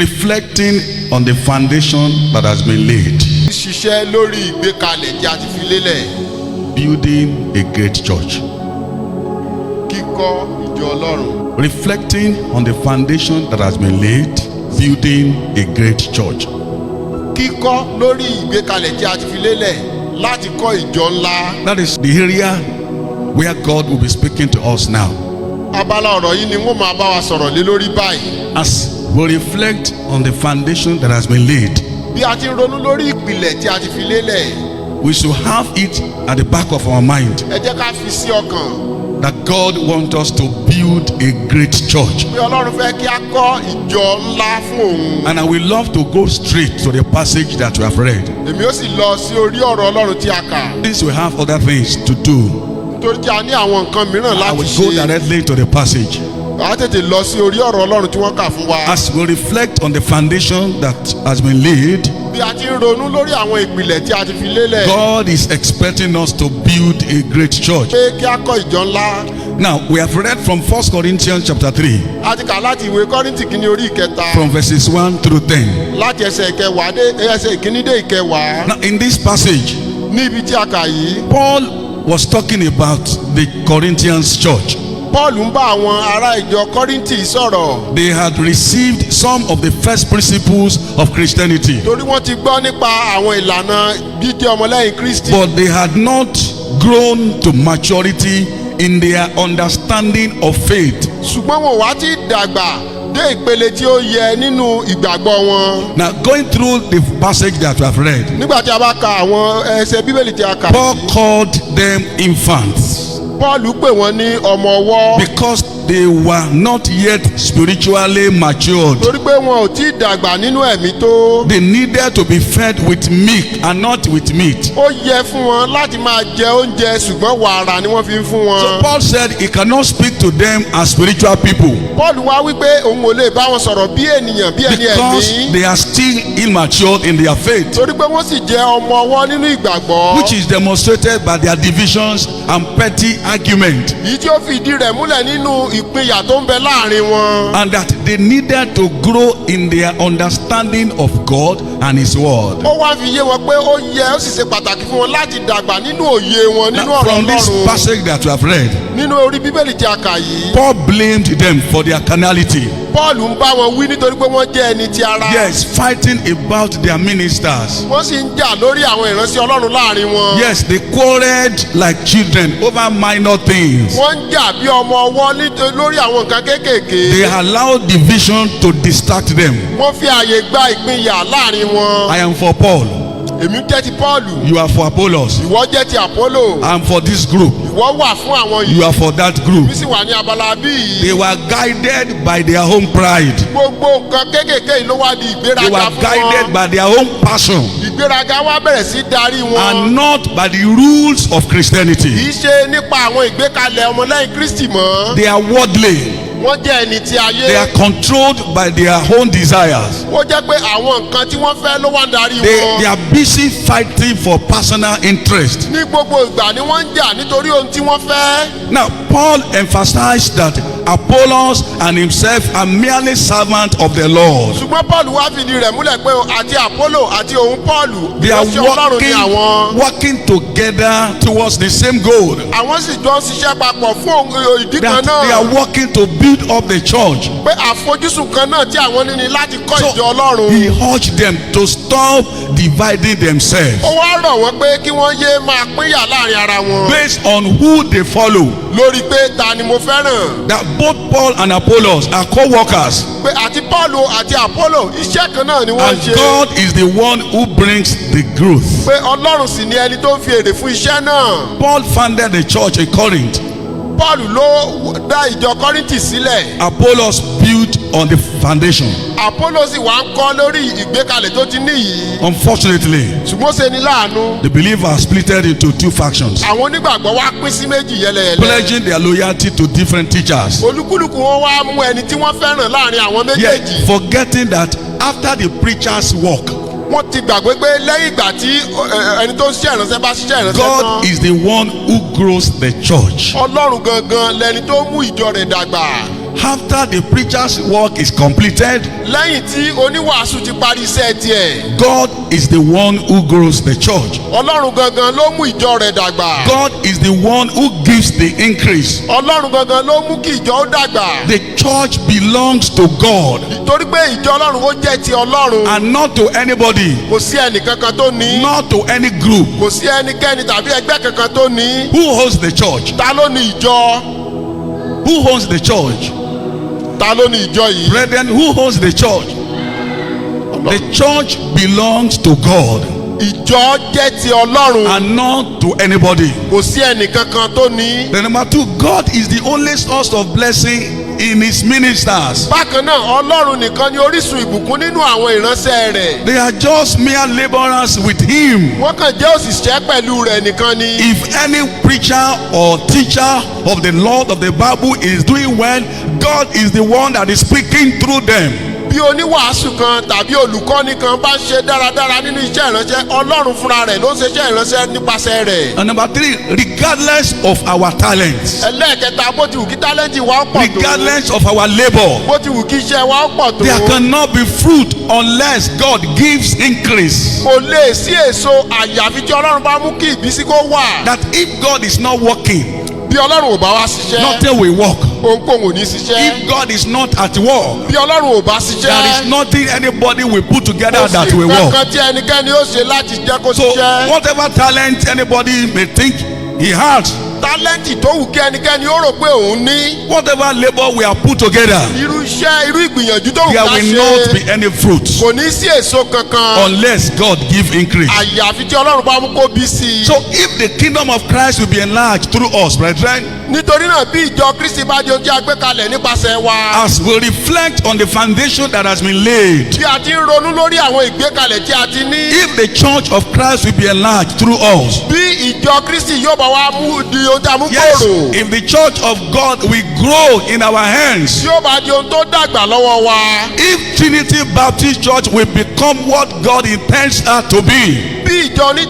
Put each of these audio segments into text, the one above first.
Reflecting on the foundation that has been laid. Ṣiṣẹ́ lórí ìgbékalẹ̀ tí a ti fi lélẹ̀. Building a great church. Kíkọ́ ìjọ Ọlọ́run. Reflecting on the foundation that has been laid. Building a great church. Kíkọ́ lórí ìgbékalẹ̀ tí a ti fi lélẹ̀ láti kọ́ ìjọ ńlá. That is the area where God will be speaking to us now. Abala ọ̀rọ̀ yìí ni wọ́n máa bá wa sọ̀rọ̀ lé lórí báyìí. As we reflect on the foundation that has been laid, Bí a ti ń ronú lórí ìpìlẹ̀ tí a ti fi lélẹ̀, we should have it at the back of our mind ẹ jẹ́ ká fi sí ọkàn that God wants us to build a great church. pé Ọlọ́run fẹ́ kí a kọ́ ìjọ ńlá fún òun. And I will love to go straight to the passage that we have read. Èmi ó sì lọ sí orí ọ̀rọ̀ Ọlọ́run tí a kà. Since we have other things to do, Nítorí tí a ní àwọn nǹkan mìíràn I láti will go ṣe. directly to the passage. A tètè lọ sí orí ọ̀rọ̀ Ọlọ́run tí wọ́n kà fún wa. As we reflect on the foundation that has been laid, Bí a ti ń ronú lórí àwọn ìpìlẹ̀ tí a ti fi lélẹ̀, God is expecting us to build a great church. pé kí a kọ́ ìjọ ńlá. Now, we have read from 1 Corinthians chapter 3, A ti kà láti ìwé Kọ́ríńtì kìíní orí ìkẹta from verses 1 through 10. láti ẹsẹ̀ ìkẹwàá dé ẹsẹ̀ ìkíní dé ìkẹwàá. Now, in this passage, Ní ibi tí a kà yìí, Paul was talking about the Corinthians church. Pọ́ọ̀lù ń bá àwọn ará ìjọ Kọ́ríńtì sọ̀rọ̀. They had received some of the first principles of Christianity, Torí wọ́n ti gbọ́ nípa àwọn ìlànà jíjẹ́ ọmọlẹ́yìn Kristi. but they had not grown to maturity in their understanding of faith. Ṣùgbọ́n wọn wá ti dàgbà dé ìpele tí ó yẹ nínú ìgbàgbọ́ wọn. Now, going through the passage that we have read, Nígbà tí a bá ka àwọn ẹsẹ̀ Bíbélì tí a kà, Paul called them infants Pọ́ọ̀lù pè wọ́n ní ọmọ ọwọ́. because they were not yet spiritually matured. Torí pé wọn ò tí ì dàgbà nínú ẹ̀mí tó. They needed to be fed with milk and not with meat. Ó yẹ fún wọn láti máa jẹ oúnjẹ ṣùgbọ́n wàrà ni wọ́n fi ń fún wọn. So Paul said he cannot speak to them as spiritual people Pọ́ọ̀lù wá wípé òun ò lè bá wọn sọ̀rọ̀ bí ènìyàn bí ẹni because ẹ̀mí. they are still immature in their faith, Torí pé wọ́n sì jẹ́ ọmọ ọwọ́ nínú ìgbàgbọ́. which is demonstrated by their divisions and petty argument, Èyí tí ó fi ìdí rẹ̀ múlẹ̀ nínú ìpínyà tó ń bẹ láàrin wọn. and that they needed to grow in their understanding of God and His Word. Ó wá fi yé wọn pé ó yẹ ó sì ṣe pàtàkì fún wọn láti dàgbà nínú òye wọn nínú Now, ọ̀rọ̀ from this Ọlọ́run. passage that we have read, Nínú orí Bíbélì tí a kà yìí, Paul blamed them for their carnality. Pọ́ọ̀lù ń bá wọn wí nítorí pé wọ́n jẹ́ ẹni ti ara. Yes, fighting about their ministers. Wọ́n sì ń jà lórí àwọn ìránṣẹ́ Ọlọ́run láàrin wọn. Yes, they quarreled like children over minor things. Wọ́n ń jà bí ọmọ ọwọ́ lórí àwọn nǹkan kéékèèké. They allowed division to distract them. Wọ́n fi àyè gba ìpínyà láàrin wọn. I am for Paul. Èmi jẹ́ ti Pọ́ọ̀lù. You are for Apollos. Ìwọ jẹ́ ti Àpólò. I am for this group. Ìwọ wà fún àwọn yìí. You are for that group. Mi sì wà ní abala bí They yìí. were guided by their own pride. Gbogbo nǹkan kéékèèké yìí ló wá di They ìgbéraga were fún guided wọn. by their own passion Ìgbéraga wá bẹ̀rẹ̀ sí darí wọn. and not by the rules of Christianity. Kìí ṣe nípa àwọn ìgbékalẹ̀ ọmọlẹ́yìn Kristi mọ́. They are worldly. Wọ́n jẹ́ ẹni ti They are ayé. controlled by their own desires. Ó jẹ́ pé àwọn nǹkan tí wọ́n fẹ́ ló wá ń darí They wọn. are busy fighting for personal interest. Ní gbogbo ìgbà ni wọ́n ń jà nítorí ohun tí wọ́n fẹ́. Now, Paul emphasized that Apollos and himself are merely servants of the Lord. Ṣùgbọ́n Pọ́ọ̀lù wá fìdí rẹ̀ múlẹ̀ pé àti Àpólò àti òun Pọ́ọ̀lù They are ìránṣẹ́ Ọlọ́run ni àwọn. working together towards the same goal. Àwọn sì jọ ń ṣiṣẹ́ papọ̀ fún ìdí kan That they are náà. working to build up the church. Pé àfojúsùn kan náà tí àwọn ní ni láti kọ́ So ìjọ Ọlọ́run. he urged them to stop dividing themselves Ó wá rọ̀ wọ́n pé kí wọ́n yé máa pínyà láàrin ara wọn. based on who they follow. Lórí pé ta ni mo fẹ́ràn. That both Paul and Apollos are co-workers, Pé àti Pọ́ọ̀lù àti Àpólò iṣẹ́ kan náà ni wọ́n ń and ṣe. God is the one who brings the growth. Pé Ọlọ́run sì ni ẹni tó ń fi èrè fún iṣẹ́ náà. Paul founded the church in Corinth. Pọ́ọ̀lù ló dá ìjọ Kọ́ríńtì sílẹ̀. Apollos built on the foundation. Àpólò sì wá ń kọ́ lórí ìgbékalẹ̀ tó ti ní yìí. Unfortunately, Ṣùgbọ́n ṣe ni láàánú. the believers splitted into two factions, Àwọn onígbàgbọ́ wá pín sí méjì yẹlẹyẹlẹ. pledging their loyalty to different teachers, Olúkúlùkù wọn wá mú ẹni tí wọ́n fẹ́ràn láàrin àwọn yet méjèèjì. forgetting that after the preacher's work, Wọ́n ti gbàgbé pé lẹ́yìn ìgbà tí ẹni tó ń ṣiṣẹ́ ìránṣẹ́ bá ṣiṣẹ́ ìránṣẹ́ God tán. is the one who grows the church. Ọlọ́run gangan lẹni tó mú ìjọ rẹ̀ dàgbà. after the preacher's work is completed, lẹ́yìn tí oníwàásù ti parí iṣẹ́ tiẹ̀. God is the one who grows the church. Ọlọ́run gangan ló mú ìjọ rẹ̀ dàgbà. God is the one who gives the increase. Ọlọ́run gangan ló mú kí ìjọ ó dàgbà. The church belongs to God Torí pé ìjọ Ọlọ́run ó jẹ́ ti Ọlọ́run. and not to anybody, Kò sí ẹnìkankan tó ní. not to any group. Kò sí ẹnikẹ́ni tàbí ẹgbẹ́ kankan tó ní. Who owns the church? Ta ló ní ìjọ? Who owns the church? Ta ló ní ìjọ yìí? Brethren, who owns the church? The church belongs to God Ìjọ jẹ́ ti Ọlọ́run. and not to anybody. Kò sí ẹnìkankan tó ní. Then number two, God is the only source of blessing in his ministers. Bákan náà, Ọlọ́run nìkan ni orísun ìbùkún nínú àwọn ìránṣẹ́ rẹ̀. They are just mere laborers with him. Wọ́n kàn jẹ́ òṣìṣẹ́ pẹ̀lú rẹ̀ nìkan ni. If any preacher or teacher of the Lord of the Bible is doing well, God is the one that is speaking through them. Bí oníwàásù kan tàbí olùkọ́ni kan bá ń ṣe dáradára nínú iṣẹ́ ìránṣẹ́, Ọlọ́run fúnra rẹ̀ ló ń ṣe iṣẹ́ ìránṣẹ́ nípasẹ̀ rẹ̀. And number three, regardless of our talents, Ẹlẹ́ẹ̀kẹta, bó ti wù kí tálẹ́ǹtì wa ó pọ̀ tó. regardless of our labor, Bó ti wù kí iṣẹ́ wa ó pọ̀ tó. there cannot be fruit unless God gives increase. Kò lè sí èso àyàfi tí Ọlọ́run bá mú kí ìbísí kó wà. That if God is not working, Bí Ọlọ́run ò bá wá ṣiṣẹ́, nothing will work. ohunkóhun ò ní ṣiṣẹ́. If God is not at work, Bí Ọlọ́run ò bá ṣiṣẹ́, there is nothing anybody will put together kò that sí will work. kankan tí ẹnikẹ́ni ó ṣe láti jẹ́ kó So ṣiṣẹ́. whatever talent anybody may think he has, Tálẹ́ǹtì tó wù kí ẹnikẹ́ni ó rò pé òun ní. whatever labor we have put together, Irú iṣẹ́, irú ìgbìyànjú tó wù there ká will not ṣe. be any fruit Kò ní sí èso kankan. unless God give increase. Àyàfi tí Ọlọ́run bá mú kó bí sí i. So if the kingdom of Christ will be enlarged through us, brethren, Nítorí náà bí ìjọ Kristi bá di ohun tí a gbé kalẹ̀ nípasẹ̀ wa. as we reflect on the foundation that has been laid, Bí a ti ń ronú lórí àwọn ìgbékalẹ̀ tí a ti ní. if the church of Christ will be enlarged through us, Bí ìjọ Kristi yóò bá wa mú di ohun tí a mú yes, gbòòrò. if the church of God will grow in our hands, Tí ó bá di ohun tó dàgbà lọ́wọ́ wa. if Trinity Baptist Church will become what God intends her to be, Bí ìjọ ní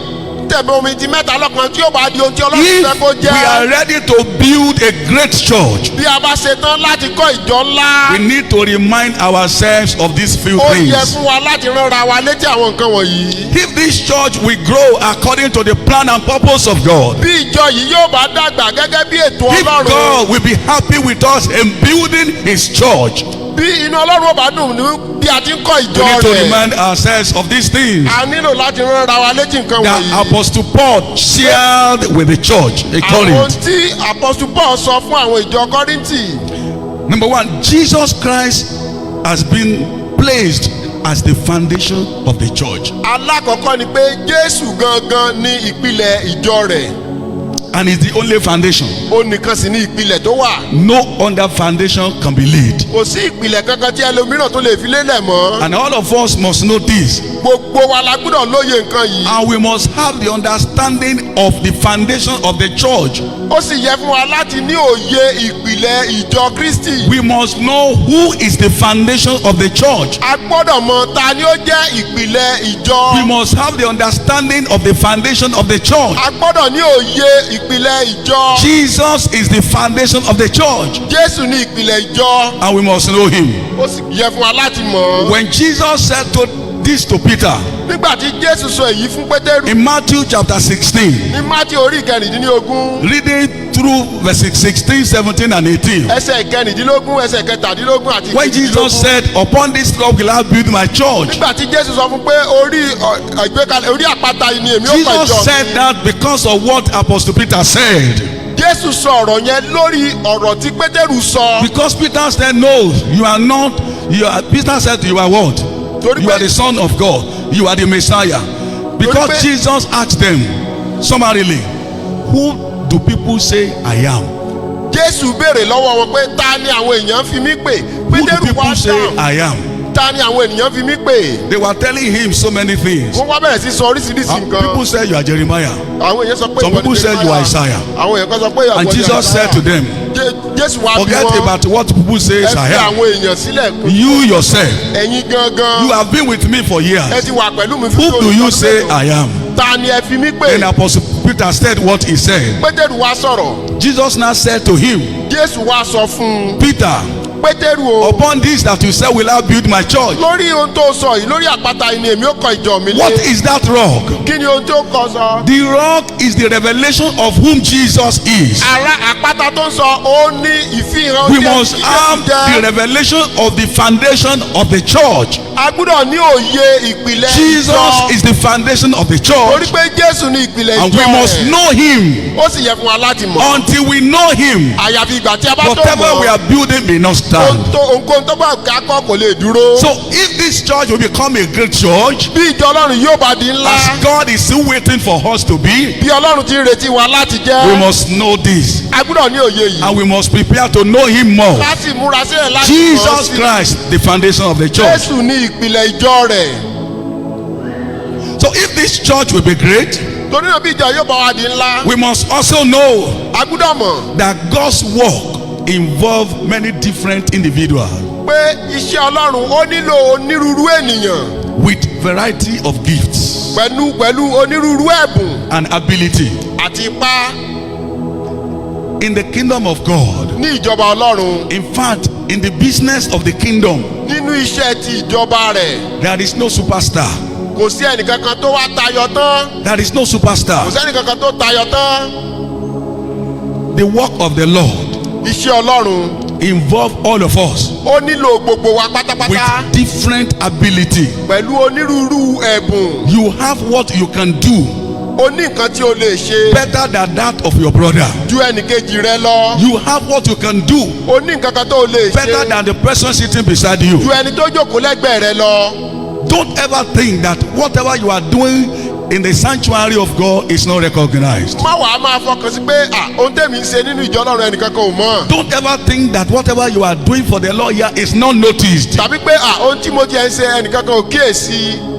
tẹ̀mí omi ti mẹ́ta lọ́kan tí ó bá di ohun tí Ọlọ́run fẹ́ kó if we are jẹ́. ready to build a great church, Bí a bá ṣe tán láti kọ́ ìjọ ńlá. we need to remind ourselves of these few Ó yẹ things. fún wa láti ránra wa létí àwọn nǹkan wọ̀nyí. If this church will grow according to the plan and purpose of God, Bí ìjọ yìí yóò bá dàgbà gẹ́gẹ́ bí ètò if Ọlọ́run. God will be happy with us in building his church, Bí inú Ọlọ́run ó bá dùn ní bí a ti ń kọ́ we ìjọ need to rẹ̀. remind ourselves of these things A nílò láti ránra wa létí nǹkan that wọ̀nyí. Apostle Paul shared with the church at Àwọn Corinth. tí Apostle Paul sọ fún àwọn ìjọ Kọ́ríńtì. Number one, Jesus Christ has been placed as the foundation of the church, Alákọ̀ọ́kọ́ ni pé Jésù gangan ní ìpìlẹ̀ ìjọ rẹ̀. and is the only foundation. Ó nìkan sì ní ìpìlẹ̀ tó wà. No other foundation can be laid. Kò sí ìpìlẹ̀ kankan tí ẹlòmíràn tó lè fi lélẹ̀ mọ́. And all of us must know this. Gbogbo wa la gbọ́dọ̀ lóye nǹkan yìí. And we must have the understanding of the foundation of the church. Ó sì yẹ fún wa láti ní òye ìpìlẹ̀ ìjọ Kristi. We must know who is the foundation of the church. A gbọ́dọ̀ mọ̀ ta ni ó jẹ́ ìpìlẹ̀ ìjọ. We must have the understanding of the foundation of the church. A gbọ́dọ̀ ní òye ìpìlẹ̀ ìjọ. Jesus is the foundation of the church, Jésù ní ìpìlẹ̀ ìjọ. and we must know him. Ó sì yẹ fún wa láti mọ̀. When Jesus said this to Peter Nígbà tí Jésù sọ èyí fún Pétérù in Matthew chapter 16, ní Mátí orí ìkẹrìndínlógún. reading through verses 16, 17, and 18. Ẹsẹ̀ ìkẹrìndínlógún, ẹsẹ̀ kẹtàdínlógún àti When Jesus said, "Upon this rock will I build my church," Nígbà tí Jésù sọ fún pé orí àpáta yìí ni èmi ó pẹ̀ Jesus jọ. said that because of what Apostle Peter said. Jésù sọ ọ̀rọ̀ yẹn lórí ọ̀rọ̀ tí Pétérù sọ. Because Peter said, "No, you are not." Peter said, "You are what? You are the Son of God. You are the Messiah." Because Jesus asked them summarily, "Who do people say I am?" Jésù béèrè lọ́wọ́ wọn pé ta ni àwọn èèyàn fi mí pè. Who do Pétérù wá people say dáhùn. I am? Ta ni àwọn ènìyàn fi mí pè. They were telling him so many things. Wọ́n wá bẹ̀rẹ̀ sí sọ oríṣiríṣi nǹkan. People said you are Jeremiah. Àwọn èèyàn sọ pé Some people said you are Isaiah. Àwọn èèyàn kan sọ pé And Jesus said to them, Jésù wá bí "Forget wọn. about what people say Ẹ I fi am. àwọn èèyàn sílẹ̀. You yourself, Ẹ̀yin gangan. you have been with me for Ẹ years. ti wà pẹ̀lú mi fún Who do you ọdún say mélòó? I am?" Ta ni ẹ fi mí pè. Then Apostle Peter said what he said. Pétérù wá sọ̀rọ̀. Jesus now said to him, Jésù wá sọ fún un "Peter, Pétérù o. Upon this that you say will I build my church. Lórí ohun tó sọ yìí, lórí àpáta yìí ni èmi ó kọ́ ìjọ mi lé. What is that rock? Kí ni ohun tó kọ sọ? The rock is the revelation of whom Jesus is. Àpáta tó ń sọ ó ní ìfihàn. We must have the revelation of the foundation of the church. A gbọ́dọ̀ ní òye ìpìlẹ̀ ìjọ. Jesus is the foundation of the Torí church, pé Jésù ní ìpìlẹ̀ ìjọ and we must know him. Ó sì yẹ fún wa láti mọ̀. Until we know him, Àyàfi ìgbà tí a bá tó whatever we mọ̀. are building may not stand. Ohunkóhun tó bá kákọ́ kò lè dúró. So if this church will become a great church, Bí ìjọ Ọlọ́run yóò bá di ńlá. as God is still waiting for us to be, Bí Ọlọ́run ti ń retí wa láti we jẹ́. must know this, A gbọ́dọ̀ ní òye yìí. and we must prepare to know him more. Láti múra sílẹ̀ láti mọ̀ Jesus sí. Christ, the foundation of the church. Jésù ní ìpìlẹ̀ ìjọ rẹ̀. So if this church will be great, Torí náà bí ìjọ yóò bá wa di ńlá. we must also know A gbọ́dọ̀ mọ̀ that God's work involves many different individuals pé iṣẹ́ Ọlọ́run ó nílò onírúurú ènìyàn with variety of gifts pẹ̀lú onírúurú ẹ̀bùn and ability. àti ipá In the kingdom of God, ní ìjọba Ọlọ́run. in fact, in the business of the kingdom, Nínú iṣẹ́ ti ìjọba rẹ̀ there is no superstar. kò sí ẹnìkankan tó wá tayọ tán. There is no Kò superstar. sẹ́nìkankan tó tayọ tán. The work of the Lord Iṣẹ́ Ọlọ́run involves all of us ó nílò gbogbo wa with pátápátá different ability. pẹ̀lú onírúurú ẹ̀bùn. You have what you can do O ní nǹkan tí o lè ṣe better than that of your brother. ju ẹnìkejì rẹ lọ. You have what you can do O ní nǹkan kan tó o lè better ṣe than the person sitting beside you. ju ẹni tó jókòó lẹ́gbẹ̀ẹ́ rẹ lọ. Don't ever think that whatever you are doing in the sanctuary of God is not recognized. Má wàá máa fọkàn sí pé ohun tèmi ń ṣe nínú ìjọ Ọlọ́run ẹnìkankan ò mọ̀. Don't ever think that whatever you are doing for the Lord here is not noticed. Tàbí pé ohun tí mo ti ẹ̀ ń ṣe ẹnìkankan ò kíyèsí.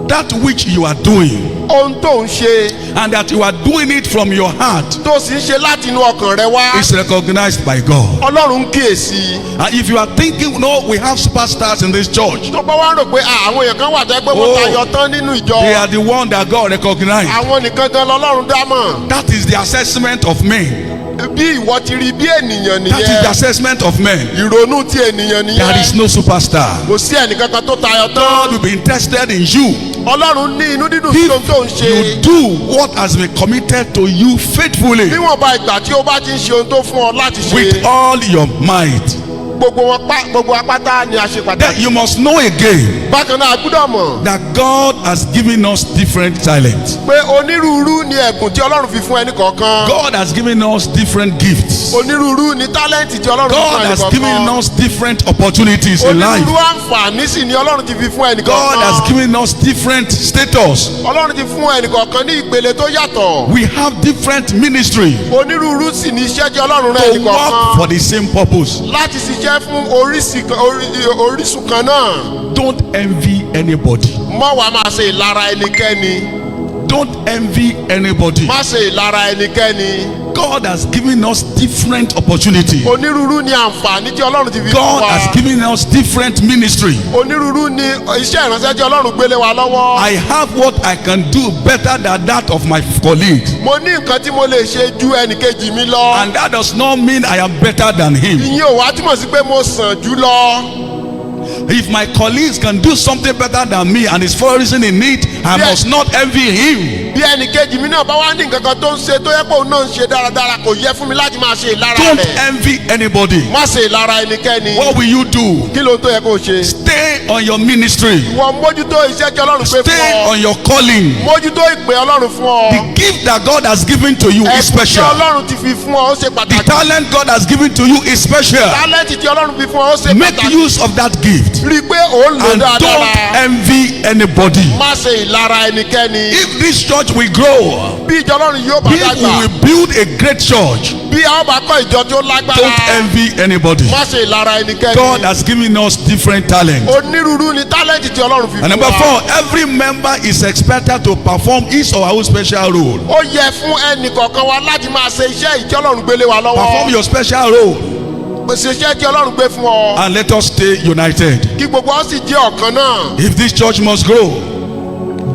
That which you are doing, Ohun tó ń ṣe and that you are doing it from your heart, tó sì ń ṣe láti inú ọkàn rẹ wá. is recognized by God. Ọlọ́run ń kíyèsí. And if you are thinking, no, we have superstars in this church, Tó bá wá rò pé àwọn èèyàn kan wà tẹ́ pé wọ́n Oh. tayọ tán nínú ìjọ. they are the one that God recognized. Àwọn nìkan gan lọ́lọ́run dá mọ̀. That is the assessment of men. Bí ìwọ ti rí bí ènìyàn That is the nìyẹn. assessment of men. Ìrònú ti ènìyàn There is nìyẹn. no superstar. Kò sí ẹnìkankan tó tayọ God tán. will be interested in you Ọlọ́run ní inú dídùn sí ohun tó ń if you ṣe. do what has been committed to you faithfully Níwọ̀nba ìgbà tí o bá ti ń ṣe ohun tó fún ọ láti with ṣe. all your might. Gbogbo apáta ni a ṣe Then pàtàkì. you must know again Bákan náà a gbọ́dọ̀ mọ̀ that God has given us different talents. pé onírúurú ni ẹ̀bùn tí Ọlọ́run fi fún ẹnì kọ̀ọ̀kan. God has given us different gifts. Onírúurú ni tálẹ́ǹtì tí Ọlọ́run fi fún God ẹnì has given kọ̀ọ̀kan. us different opportunities in life. Onírúurú àǹfààní sì ni Ọlọ́run ti fi fún ẹnì God has kọ̀ọ̀kan. given us different status. Ọlọ́run ti fún ẹnì kọ̀ọ̀kan ní ìpele tó yàtọ̀. We have different ministry Onírúurú sì ni iṣẹ́ tí Ọlọ́run rán to ẹnì work for kọ̀ọ̀kan the same purpose. láti ṣiṣẹ́ fún orísun kan náà. Don't envy anybody. Má wàá máa ṣe ìlara ẹnikẹ́ni. Don't envy anybody. Má ṣe ìlara ẹnikẹ́ni. God has given us different opportunity. Onírúurú ni àǹfààní tí Ọlọ́run ti fi fún God wa. has given us different ministry. Onírúurú ni iṣẹ́ ìránṣẹ́ tí Ọlọ́run gbélé wa lọ́wọ́. I have what I can do better than that of my colleagues. Mo ní nǹkan tí mo lè ṣe ju ẹnìkejì mi lọ. And that does not mean I am better than him. Ìyẹn ò wá túmọ̀ sí pé mo sàn jù lọ. If my colleagues can do something better than me and is flourishing in it, I Yes. must not envy him. Bí ẹnìkejì mi náà bá wá ní nǹkan kan tó ń ṣe tó yẹ pé òun náà ń ṣe dáradára kò yẹ fún mi láti máa ṣe ìlara Don't rẹ̀. envy anybody. Má ṣe ìlara ẹnikẹ́ni. What will you do? Kí ló tó yẹ kó o ṣe? Stay on your ministry. Ìwọ mójútó iṣẹ́ tí Ọlọ́run gbé fún Stay ọ. on your calling. Mójútó ìpè Ọlọ́run fún ọ. The gift that God has given to you is Ẹ̀bùn tí special. Ọlọ́run ti fi fún ọ ó ṣe The pàtàkì. talent God has given to you is special. Tálẹ́ǹtì tí Ọlọ́run fi fún ọ ó ṣe Make pàtàkì. use of that gift. Rí i pé òun lò And don't dáadáa. envy anybody. Má ṣe ìlara ẹnikẹ́ni. If this church will grow, Bí ìjọ Ọlọ́run yóò bá if we dàgbà. will build a great church, Bí a ó bá kọ́ ìjọ tó don't lágbára. envy anybody. Má ṣe ìlara ẹnikẹ́ni. God has given us different talents. Onírúurú ni tálẹ́ǹtì tí Ọlọ́run fi And fún number wa. 4, every member is expected to perform his or her own special role. Ó yẹ fún ẹnì kọ̀ọ̀kan wa láti máa ṣe iṣẹ́ ìjọ Ọlọ́run gbélé wa Perform lọ́wọ́. your special role Ṣe iṣẹ́ tí Ọlọ́run gbé fún ọ. and let us stay united. Kí gbogbo ọ sì jẹ́ ọ̀kan náà. If this church must grow,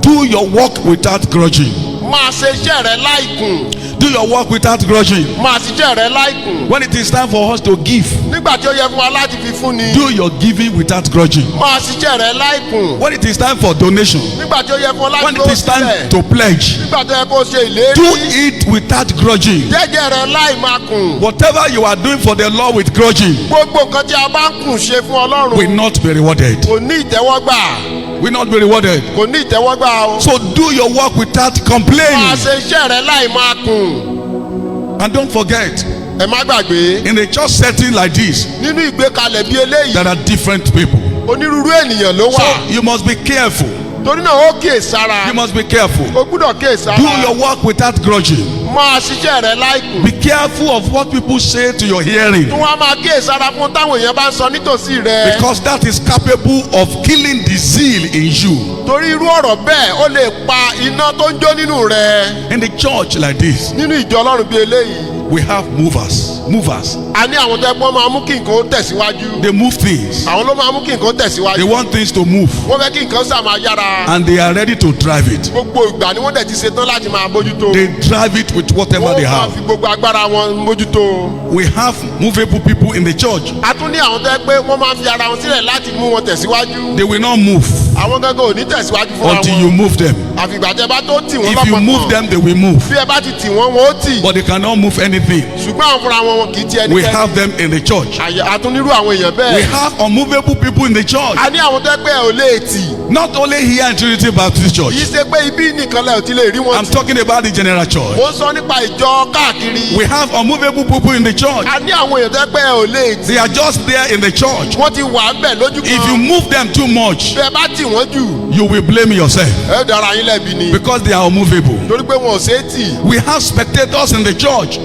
do your work without grudging. Máa ṣe iṣẹ́ rẹ láìkùn. Do your work without grudging. máa ṣiṣẹ́ rẹ láìkùn. When it is time for us to give, nígbà tí ó yẹ fún wa láti fi fún ni. do your giving without grudging. máa ṣiṣẹ́ rẹ láìkùn. When it is time for donation, nígbà tí ó yẹ fún wa when láti it is time to pledge, nígbà tí ó yẹ kó ṣe ìlérí. do it without grudging. jẹ́jẹ́ rẹ láì máa kùn. Whatever you are doing for the Lord with grudging gbogbo nǹkan tí a bá ń kùn ṣe fún Ọlọ́run. will not be rewarded. kò ní ìtẹ́wọ́gbà. Will not be rewarded. kò ní ìtẹ́wọ́gbà o. So do your work without máa complaining. ṣe iṣẹ́ rẹ láì máa kùn. And don't forget, ẹ má gbàgbé. in a church setting like this, nínú ìgbékalẹ̀ bí eléyìí. there are different people. onírúurú ènìyàn ló So wà. you must be careful. torí náà ó kíyèsára. You must be careful. o gbúdọ̀ kíyèsára. Do your work without grudging. máa ṣiṣẹ́ rẹ láìkùn. Be careful of what people say to your hearing, tí wọ́n á máa kíyèsára fún táwọn èèyàn bá ń sọ nítòsí rẹ. because that is capable of killing the zeal in you. torí irú ọ̀rọ̀ bẹ́ẹ̀ ó lè pa iná tó ń jó nínú rẹ. In the church like this, nínú ìjọ Ọlọ́run bí eléyìí. we have movers. Movers. a ní àwọn tó ẹgbọ́n máa mú kí nǹkan ó tẹ̀síwájú. They move things. àwọn ló máa mú kí nǹkan ó They tẹ̀síwájú. want things to move, wọ́n fẹ́ kí nǹkan sà máa yára. and they are ready to drive it. gbogbo ìgbà ni wọ́n dẹ̀ ti ṣetán láti máa bójútó. They drive it with whatever they wọ́n máa have. fi gbogbo agbára wọn mójútó. We have movable people in the church. a tún ní àwọn tó ẹ pé wọ́n máa fi ara wọn sílẹ̀ láti mú wọn tẹ̀síwájú. They will not move àwọn gángan ò ní tẹ̀síwájú fúnra until you wọn. move them. àfìgbà tẹ bá tó tì wọ́n If you move them, they will move. bí ẹ bá ti tì wọ́n wọn ó tì. But they cannot move anything. ṣùgbọ́n àwọn fúnra wọn kì í ti We ẹnikẹ́ni. have them in the church. àtúnirú àwọn èèyàn We bẹ́ẹ̀. have unmovable people in the church. a ní àwọn tó ẹ pé ẹ ò lè tì. Not only here in Trinity Baptist Church. kì í ṣe pé ibi nìkan lẹ ò ti lè rí wọn I'm tì. talking about the general church. mo ń sọ nípa ìjọ káàkiri. We have unmovable people in the church. a ní àwọn èèyàn tó ẹ pé ẹ ò lè tì. They are just there in the church. wọ́n ti wà ń bẹ̀ lójú If you kan. move them too much, bí ẹ bá tì wọ́n jù. you will blame yourself ẹ dára yín lẹ́bi ni. because they are unmovable. torí pé wọn ò ṣe é tì. We have spectators in the church.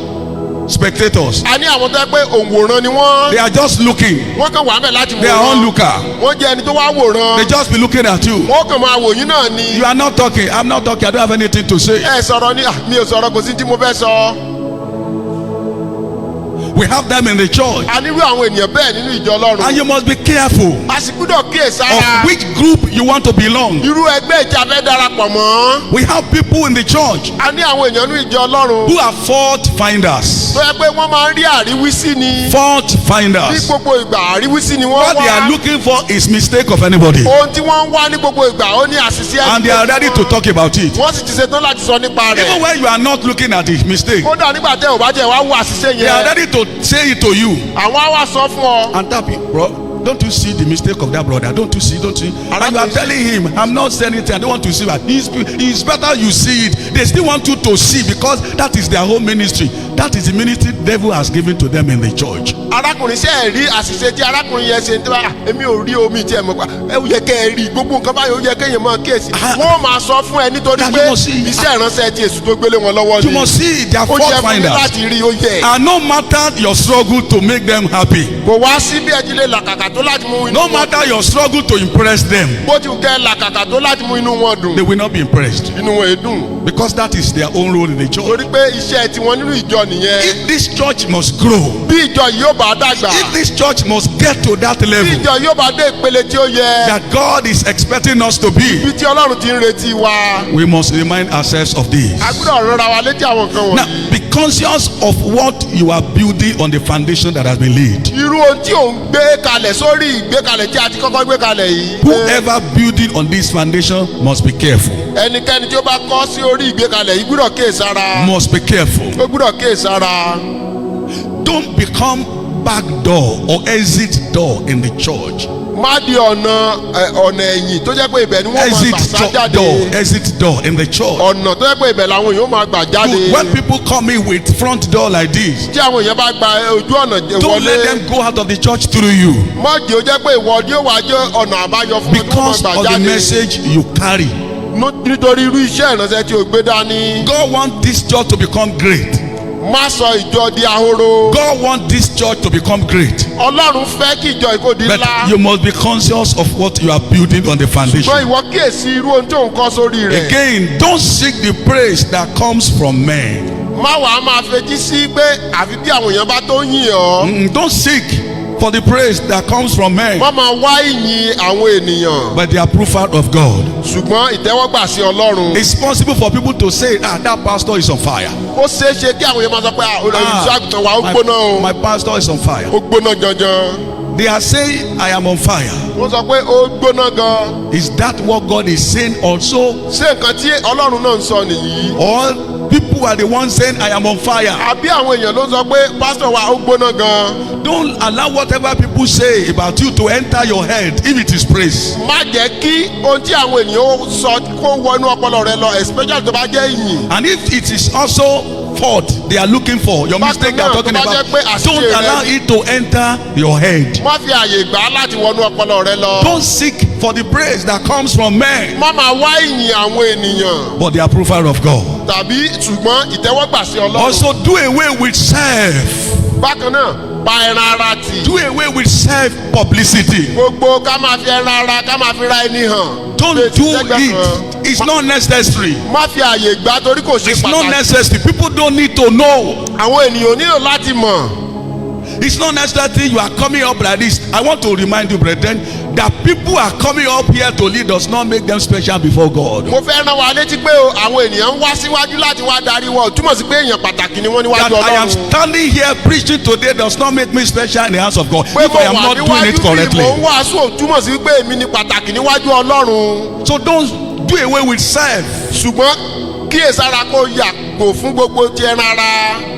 Spectators. a ní àwọn tó ẹ pé òǹwòrán ni wọ́n. They are just looking. wọ́n kàn wà ń bẹ̀ láti They are wòran. onlooker. wọ́n jẹ́ ẹni tó wá wòran. They just be looking at you. wọ́n kàn máa wò yín náà ni. You are not talking. I'm not talking. I don't have anything to say. ẹ sọ̀rọ̀ ni mi ò sọ̀rọ̀ kò sí tí mo fẹ́ sọ. We have them in the church. a nírú àwọn ènìyàn bẹ́ẹ̀ nínú ìjọ Ọlọ́run. And you must be careful a sì gbúdọ̀ kíyèsára. of which group you want to belong. irú ẹgbẹ́ ìjà fẹ́ darapọ̀ mọ́. We have people in the church a ní àwọn èèyàn nínú ìjọ Ọlọ́run. who are fault finders. tó yẹ pé wọ́n máa ń rí àríwísí ni. Fault ní finders. gbogbo ìgbà àríwísí ni wọ́n What they are wá. looking for is mistake of anybody. ohun tí wọ́n ń wá ní gbogbo ìgbà ó ní àṣìṣe ẹni. And they are ready to talk about it. wọ́n sì ti ṣetán láti sọ nípa Even rẹ̀. when you are not looking at the mistake, kódà nígbà tẹ́ ò bá jẹ́ wá wo àṣìṣe they are yẹn. ready to say it to you. àwọn á wá sọ fún ọ. And tap it, bro. Don't you see the mistake of that brother? Don't you see? Don't you? And you are telling him, I'm not saying anything. I don't want to see that. It's better you see it. They still want you to see because that is their whole ministry. That is the ministry the devil has given to them in the church. arákùnrin ṣe é rí àṣìṣe tí arákùnrin yẹn ṣe ń tẹ́wà èmi ò rí omi tí ẹ mọ̀ pa ẹ yẹ kẹ́ ẹ rí gbogbo nǹkan báyìí ó yẹ kéèyàn máa kíyèsí. wọ́n máa sọ fún ẹ nítorí That pé you must see. iṣẹ́ ìránṣẹ́ tí èṣù tó gbélé wọn lọ́wọ́ You ni. must see their ó fault jẹ́ fún mi finders. láti rí ó yẹ. And no matter your struggle to make them happy, kò wá sí bí ẹjí lè làkàkà tó láti mú inú no wọn. matter your struggle to impress them, bó ti kẹ́ làkàkà tó láti mú inú wọn they dùn. will not be impressed inú wọn èdùn. because that is their own role in the church. torí pé iṣẹ́ tiwọn nínú ìjọ nìyẹn. If this church must grow, bí ìjọ yìí yóò bá dàgbà. if this church must get to that bí level ìjọ yóò bá dé ìpele tí ó yẹ. that God is expecting us to be, ibi tí Ọlọ́run ti ń retí wa. we must remind ourselves of this. a gbọ́dọ̀ rọra wa létí àwọn nǹkan Now, wọ̀nyí. be conscious of what you are building on the foundation that has been laid. irú ohun tí ò ń gbé kalẹ̀ sórí ìgbékalẹ̀ tí a ti kọ́kọ́ gbé kalẹ̀ yìí. Whoever building on this foundation must be careful. ẹnikẹ́ni tí ó bá kọ́ sí orí ìgbékalẹ̀ yìí gbúdọ̀ kíyèsára. Must be careful. ó gbúdọ̀ kíyèsára. Don't become back door or exit door in the church. má di ọ̀nà ẹ̀yìn tó jẹ́ pé ibẹ̀ ni wọ́n máa gbà sá jáde. Exit door in the church. ọ̀nà tó jẹ́ pé ibẹ̀ làwọn èèyàn máa gbà jáde. When people come in with front door like this, tí àwọn èèyàn bá gba ojú ọ̀nà don't let wọlé. them go out of the church through you má jẹ́ ó jẹ́ pé ìwọ ni ó wá jẹ́ ọ̀nà àbáyọ fún wọn tí wọ́n because máa gbà of the jáde. message you carry. nítorí irú iṣẹ́ ìránṣẹ́ tí o gbé dání. God wants this church to become great. má sọ ìjọ di ahoro. God wants this church to become great. Ọlọ́run fẹ́ kí ìjọ ìkó di But ńlá. you must be conscious of what you are building on the foundation. ṣùgbọ́n ìwọ kíyèsí irú ohun tó ń kọ́ sórí rẹ̀. Again, don't seek the praise that comes from men. má wàá máa fetí sí pé àfi bí àwọn èèyàn bá tó yìn ọ́. Don't seek for the praise that comes from men, wọ́n máa wá ìyìn àwọn ènìyàn. but the approval of God. ṣùgbọ́n ìtẹ́wọ́gbà sí Ọlọ́run. It's possible for people to say, that pastor is on fire. ó ṣeé ṣe kí àwọn èèyàn máa sọ pé olùṣọ́ àgùntàn wa ó gbóná o. My pastor is on fire. ó gbóná janjan. They are saying, I am on fire. wọ́n sọ pé ó gbóná gan. Is that what God is saying also? ṣé nǹkan tí Ọlọ́run náà ń sọ nìyí? Or people are the ones saying, I am on fire? àbí àwọn èèyàn ló ń sọ pé pásítọ̀ wa ó gbóná gan. Don't allow whatever people say about you to enter your head if it is praise. má jẹ́ kí ohun tí àwọn ènìyàn ó sọ kó wọnú ọpọlọ rẹ lọ, especially tó bá jẹ́ ìyìn. And if it is also fault they are looking for, your mistake they are talking about, don't allow it to enter your head. má fi àyè gbà láti wọnú ọpọlọ rẹ lọ. Don't seek for the praise that comes from men, má máa wá ìyìn àwọn ènìyàn. but the approval of God. tàbí ṣùgbọ́n ìtẹ́wọ́gbà sí Ọlọ́run. Also do away with self. bákan náà pa ẹran ara tì. Do away with self publicity. gbogbo ká máa fi ẹran ara ká máa fi ra ẹni hàn. Don't do it. It's not necessary. má fi àyè gbà torí kò ṣe It's not pàtàkì. necessary. People don't need to know. àwọn ènìyàn nílò láti mọ̀. It's not necessary you are coming up like this. I want to remind you, brethren, that people are coming up here to lead does not make them special before God. mo fẹ́ rán wa létí pé àwọn ènìyàn ń wá síwájú láti wá darí wọn, túmọ̀ sí pé èèyàn pàtàkì ni wọ́n That níwájú I am Ọlọ́run. standing here preaching today does not make me special in the hands of God pé if mo I am wà not doing níwájú it bí correctly. mo ń wàásù ò túmọ̀ sí pé èmi ni pàtàkì níwájú Ọlọ́run. So don't do away with self. ṣùgbọ́n kíyèsára kó yàgò fún gbogbo ti ẹran ara.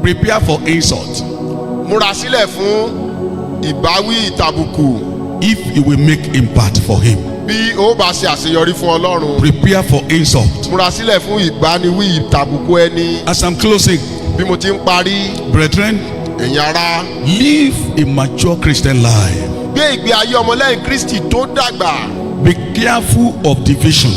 Prepare for insult múra sílẹ̀ fún ìbáwí ìtàbùkù. if you will make impact for him. bí o bá ṣe àṣeyọrí fún Ọlọ́run. Prepare for insult. múra sílẹ̀ fún ìbániwí ìtàbùkù ẹni. As I'm closing, bí mo ti ń parí, brethren, ẹ̀yin ará, live a mature Christian life. gbé ìgbé ayé ọmọlẹ́yìn Kristi tó dàgbà. Be careful of division.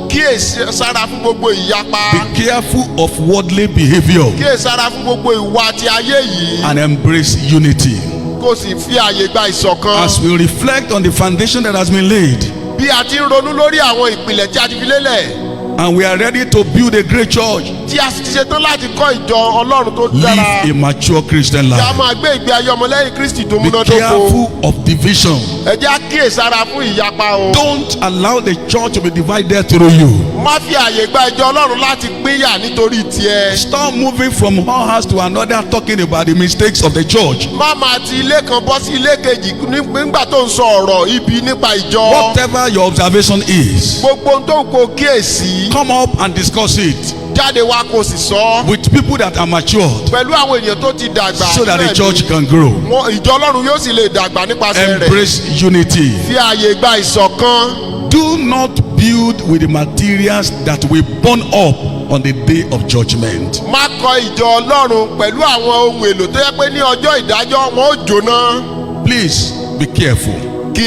kíyèsára fún gbogbo ìyapa. Be careful of worldly behavior kíyèsára fún gbogbo ìwà ti ayé yìí. and embrace unity. kó sì fi àyè gba ìṣọ̀kan. As we reflect on the foundation that has been laid bí a ti ń ronú lórí àwọn ìpìlẹ̀ tí a ti fi lélẹ̀. and we are ready to build a great church, tí a sì ti ṣetán láti kọ́ ìjọ Ọlọ́run tó dára. live a mature Christian kí a life. máa gbé ìgbé ayé ọmọlẹ́yìn Kristi tó Be múnádóko. careful of division. ẹ jẹ́ á kíyèsára fún ìyapa o. Don't allow the church to be divided through you. má fi àyè gba ìjọ Ọlọ́run láti pínyà nítorí tiẹ̀. Stop moving from one house to another talking about the mistakes of the church. má máa ti ilé kan bọ́ sí ilé kejì nígbà tó ń sọ ọ̀rọ̀ ibi nípa ìjọ. Whatever your observation is, gbogbo ohun tó kò kíyèsí. come up and discuss it jáde wá kó sì sọ. with people that are matured pẹ̀lú àwọn èèyàn tó ti dàgbà. so that the nínú church ẹ̀mí. can grow. ìjọ Ọlọ́run yóò sì lè dàgbà nípasẹ̀ rẹ̀. Embrace unity. fi àyè gba ìṣọ̀kan. Do not build with the materials that will burn up on the day of judgment. má kọ́ ìjọ Ọlọ́run pẹ̀lú àwọn ohun èlò tó yẹ pé ní ọjọ́ ìdájọ́ wọn ó jóná. Please be careful.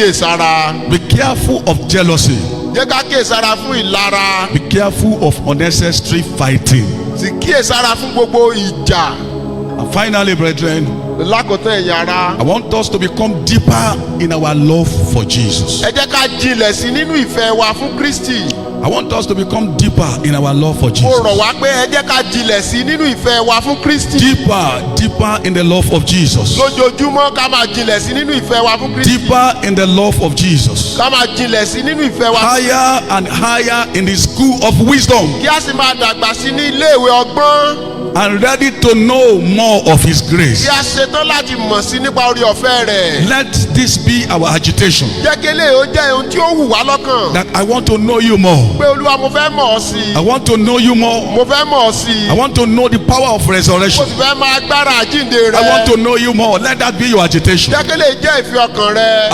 kíyèsára. Be careful of jealousy. jẹ́ ká kíyèsára fún ìlara. Be careful of unnecessary fighting. sì kíyèsára fún gbogbo ìjà. And finally, brethren, lákòótán ẹ̀yin ará. I want us to become deeper in our love for Jesus. ẹ jẹ́ ká jinlẹ̀ sí nínú ìfẹ́ wa fún Kristi. I want us to become deeper in our love for mo rọ̀ Jesus. wá pé ẹ jẹ́ ká jinlẹ̀ sí nínú ìfẹ́ wa fún Kristi. Deeper in the love of Jesus. lójoojúmọ́ ká máa jinlẹ̀ sí nínú ìfẹ́ wa fún Kristi. Deeper in the love of Jesus. ká máa jinlẹ̀ sí nínú ìfẹ́ wa. Higher and higher in the school of wisdom. kí a sì máa dàgbà sí ní iléèwé ọgbọ́n. And ready to know more of His grace. kí a ṣetán láti mọ̀ sí nípa orí ọ̀fẹ́ rẹ̀. Let this be our agitation. jẹ́ kí eléyìí ó jẹ́ ohun tí ó wù wá lọ́kàn. That I want to know you more. pé Olúwa mo fẹ́ mọ̀ ọ́ sí I i. want to know you more. mo fẹ́ mọ̀ ọ́ sí I i. want to know the power of mo resurrection. sì fẹ́ máa gbára àjíǹde rẹ̀. I want to know you more. Let that be your agitation. jẹ́ kí eléyìí jẹ́ ìfẹ́ ọkàn rẹ̀.